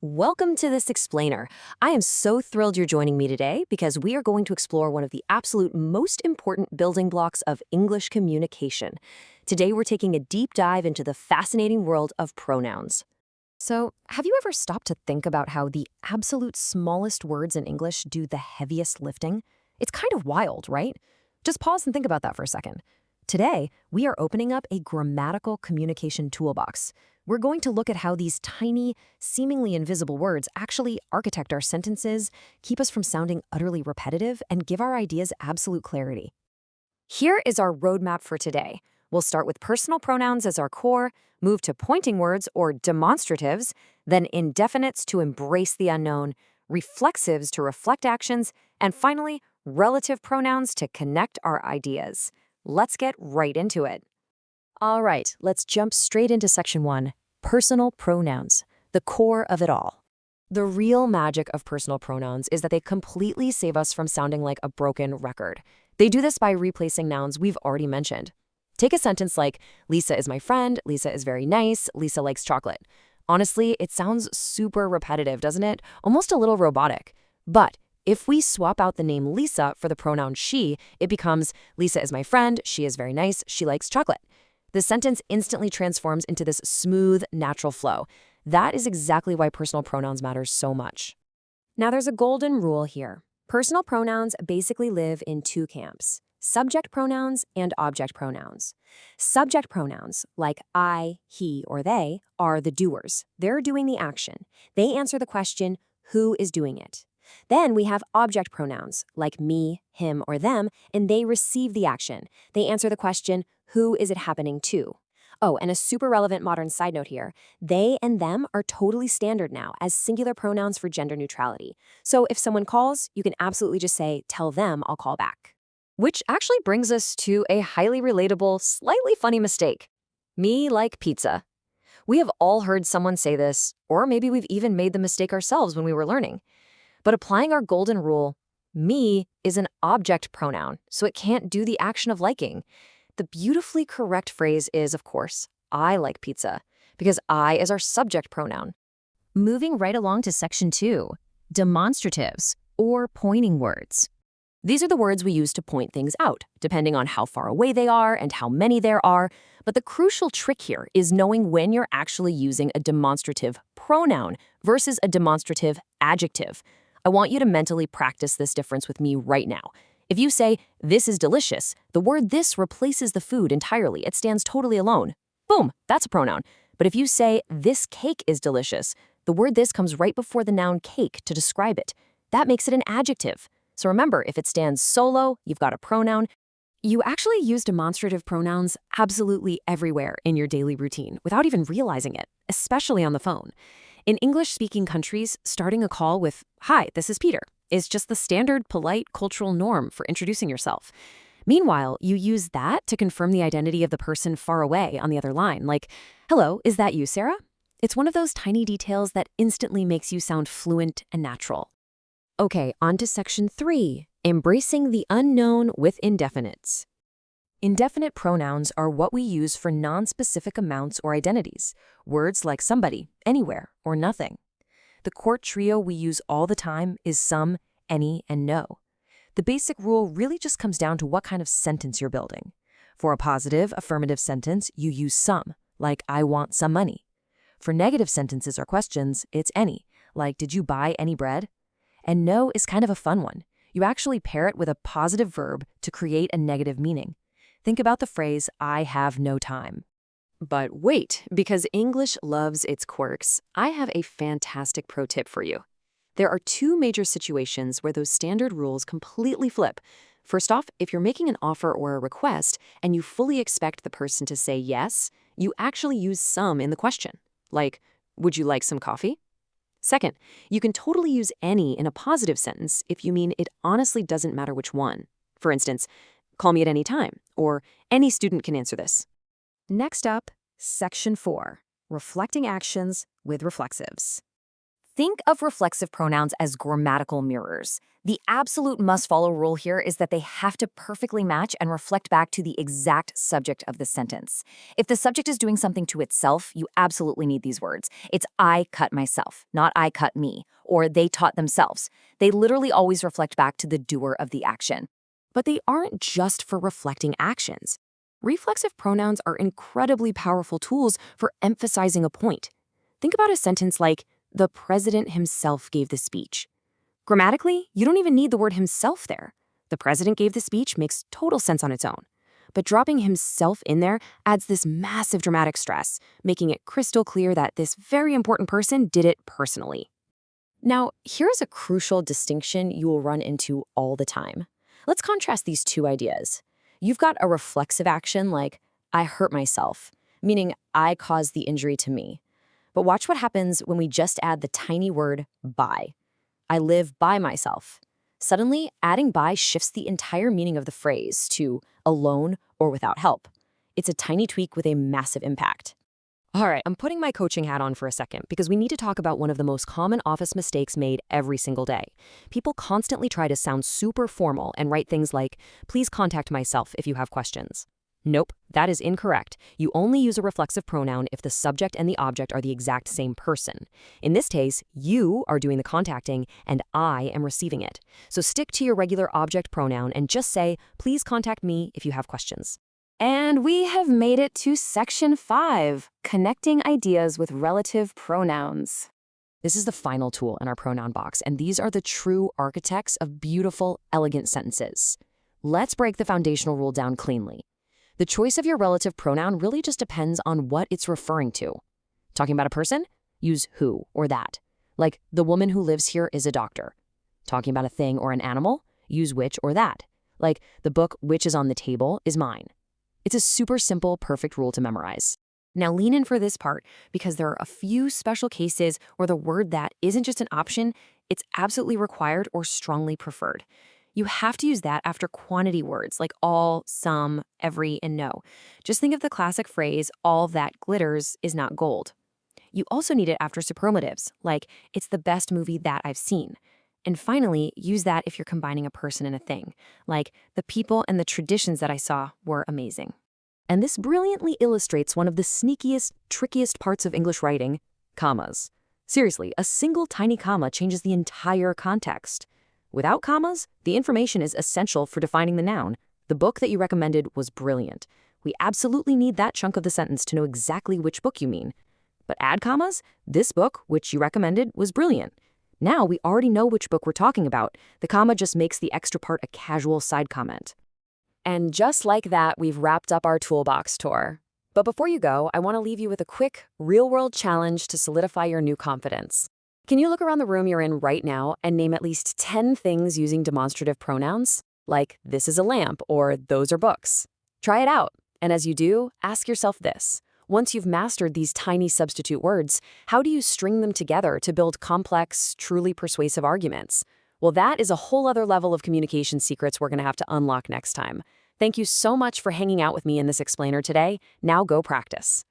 Welcome to this explainer. I am so thrilled you're joining me today because we are going to explore one of the absolute most important building blocks of English communication. Today we're taking a deep dive into the fascinating world of pronouns. So, have you ever stopped to think about how the absolute smallest words in English do the heaviest lifting? It's kind of wild, right? Just pause and think about that for a second. Today, we are opening up a grammatical communication toolbox. We're going to look at how these tiny, seemingly invisible words actually architect our sentences, keep us from sounding utterly repetitive, and give our ideas absolute clarity. Here is our roadmap for today. We'll start with personal pronouns as our core, move to pointing words or demonstratives, then indefinites to embrace the unknown, reflexives to reflect actions, and finally, relative pronouns to connect our ideas. Let's get right into it. All right, let's jump straight into section 1, personal pronouns, the core of it all. The real magic of personal pronouns is that they completely save us from sounding like a broken record. They do this by replacing nouns we've already mentioned. Take a sentence like, Lisa is my friend, Lisa is very nice, Lisa likes chocolate. Honestly, it sounds super repetitive, doesn't it? Almost a little robotic. But if we swap out the name Lisa for the pronoun she, it becomes, Lisa is my friend, she is very nice, she likes chocolate. The sentence instantly transforms into this smooth, natural flow. That is exactly why personal pronouns matter so much. Now there's a golden rule here. Personal pronouns basically live in two camps: subject pronouns and object pronouns. Subject pronouns, like I, he, or they, are the doers. They're doing the action. They answer the question, who is doing it? Then we have object pronouns, like me, him, or them, and they receive the action. They answer the question, who is it happening to? Oh, and a super relevant modern side note here. They and them are totally standard now as singular pronouns for gender neutrality. So if someone calls, you can absolutely just say, tell them I'll call back. Which actually brings us to a highly relatable, slightly funny mistake. Me like pizza. We have all heard someone say this, or maybe we've even made the mistake ourselves when we were learning. But applying our golden rule, me is an object pronoun, so it can't do the action of liking. The beautifully correct phrase is, of course, I like pizza, because I is our subject pronoun. Moving right along to section 2, demonstratives, or pointing words. These are the words we use to point things out, depending on how far away they are and how many there are. But the crucial trick here is knowing when you're actually using a demonstrative pronoun versus a demonstrative adjective. I want you to mentally practice this difference with me right now. If you say, this is delicious, the word this replaces the food entirely. It stands totally alone. Boom, that's a pronoun. But if you say, this cake is delicious, the word this comes right before the noun cake to describe it. That makes it an adjective. So remember, if it stands solo, you've got a pronoun. You actually use demonstrative pronouns absolutely everywhere in your daily routine without even realizing it, especially on the phone. In English-speaking countries, starting a call with, hi, this is Peter, is just the standard, polite, cultural norm for introducing yourself. Meanwhile, you use that to confirm the identity of the person far away on the other line, like, hello, is that you, Sarah? It's one of those tiny details that instantly makes you sound fluent and natural. Okay, on to section 3, embracing the unknown with indefinites. Indefinite pronouns are what we use for non-specific amounts or identities, words like somebody, anywhere, or nothing. The core trio we use all the time is some, any, and no. The basic rule really just comes down to what kind of sentence you're building. For a positive, affirmative sentence, you use some, like I want some money. For negative sentences or questions, it's any, like did you buy any bread? And no is kind of a fun one. You actually pair it with a positive verb to create a negative meaning. Think about the phrase, I have no time. But wait, because English loves its quirks, I have a fantastic pro tip for you. There are two major situations where those standard rules completely flip. First off, if you're making an offer or a request and you fully expect the person to say yes, you actually use some in the question. Like, would you like some coffee? Second, you can totally use any in a positive sentence if you mean it honestly doesn't matter which one. For instance, call me at any time, or any student can answer this. Next up, section 4, reflecting actions with reflexives. Think of reflexive pronouns as grammatical mirrors. The absolute must-follow rule here is that they have to perfectly match and reflect back to the exact subject of the sentence. If the subject is doing something to itself, you absolutely need these words. It's I cut myself, not I cut me, or they taught themselves. They literally always reflect back to the doer of the action. But they aren't just for reflecting actions. Reflexive pronouns are incredibly powerful tools for emphasizing a point. Think about a sentence like, the president himself gave the speech. Grammatically, you don't even need the word himself there. The president gave the speech makes total sense on its own. But dropping himself in there adds this massive dramatic stress, making it crystal clear that this very important person did it personally. Now, here's a crucial distinction you will run into all the time. Let's contrast these two ideas. You've got a reflexive action like, I hurt myself, meaning I caused the injury to me. But watch what happens when we just add the tiny word by. I live by myself. Suddenly, adding by shifts the entire meaning of the phrase to alone or without help. It's a tiny tweak with a massive impact. All right, I'm putting my coaching hat on for a second because we need to talk about one of the most common office mistakes made every single day. People constantly try to sound super formal and write things like, please contact myself if you have questions. Nope, that is incorrect. You only use a reflexive pronoun if the subject and the object are the exact same person. In this case, you are doing the contacting and I am receiving it. So stick to your regular object pronoun and just say, please contact me if you have questions. And we have made it to section 5, connecting ideas with relative pronouns. This is the final tool in our pronoun box, and these are the true architects of beautiful, elegant sentences. Let's break the foundational rule down cleanly. The choice of your relative pronoun really just depends on what it's referring to. Talking about a person? Use who or that. Like, the woman who lives here is a doctor. Talking about a thing or an animal? Use which or that. Like, the book which is on the table is mine. It's a super simple, perfect rule to memorize. Now lean in for this part because there are a few special cases where the word that isn't just an option, it's absolutely required or strongly preferred. You have to use that after quantity words like all, some, every, and no. Just think of the classic phrase, all that glitters is not gold. You also need it after superlatives, like it's the best movie that I've seen. And finally, use that if you're combining a person and a thing, like the people and the traditions that I saw were amazing. And this brilliantly illustrates one of the sneakiest, trickiest parts of English writing, commas. Seriously, a single tiny comma changes the entire context. Without commas, the information is essential for defining the noun. The book that you recommended was brilliant. We absolutely need that chunk of the sentence to know exactly which book you mean. But add commas, this book, which you recommended, was brilliant. Now we already know which book we're talking about. The comma just makes the extra part a casual side comment. And just like that, we've wrapped up our toolbox tour. But before you go, I want to leave you with a quick, real-world challenge to solidify your new confidence. Can you look around the room you're in right now and name at least 10 things using demonstrative pronouns? Like, this is a lamp, or those are books. Try it out. And as you do, ask yourself this. Once you've mastered these tiny substitute words, how do you string them together to build complex, truly persuasive arguments? Well, that is a whole other level of communication secrets we're going to have to unlock next time. Thank you so much for hanging out with me in this explainer today. Now go practice.